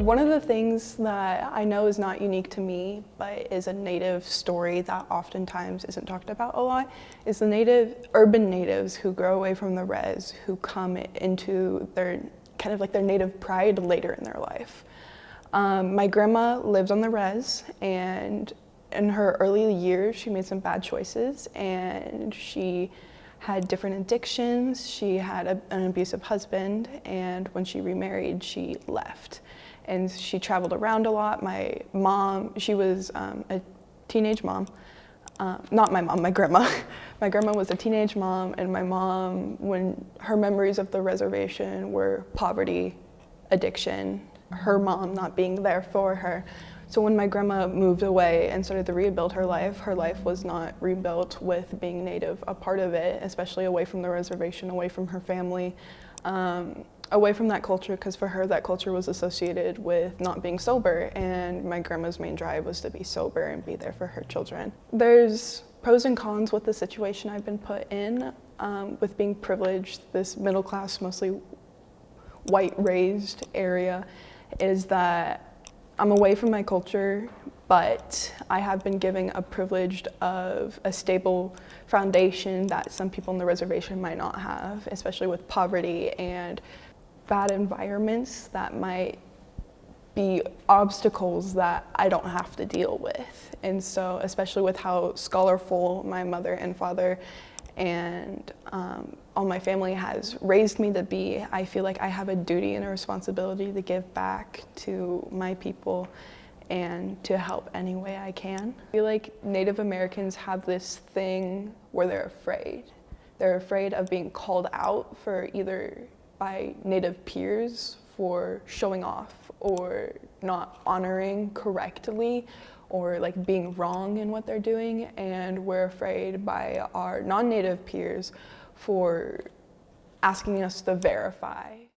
One of the things that I know is not unique to me, but is a Native story that oftentimes isn't talked about a lot, is the urban natives who grow away from the res, who come into their kind of like their native pride later in their life. My grandma lived on the res, and in her early years, she made some bad choices, and she had different addictions. She had an abusive husband, and when she remarried, she left. And she traveled around a lot. My mom, she was a teenage mom. Not my mom, my grandma. My grandma was a teenage mom, and my mom, when her memories of the reservation were poverty, addiction, her mom not being there for her. So when my grandma moved away and started to rebuild her life was not rebuilt with being Native a part of it, especially away from the reservation, away from her family, away from that culture, because for her that culture was associated with not being sober, and my grandma's main drive was to be sober and be there for her children. There's pros and cons with the situation I've been put in, with being privileged. This middle class, mostly white raised area, is that I'm away from my culture, but I have been given a privilege of a stable foundation that some people on the reservation might not have, especially with poverty and bad environments that might be obstacles that I don't have to deal with. And so, especially with how scholarful my mother and father and all my family has raised me to be, I feel like I have a duty and a responsibility to give back to my people and to help any way I can. I feel like Native Americans have this thing where they're afraid. They're afraid of being called out for either by Native peers for showing off or not honoring correctly, or like being wrong in what they're doing, and we're afraid by our non-Native peers for asking us to verify.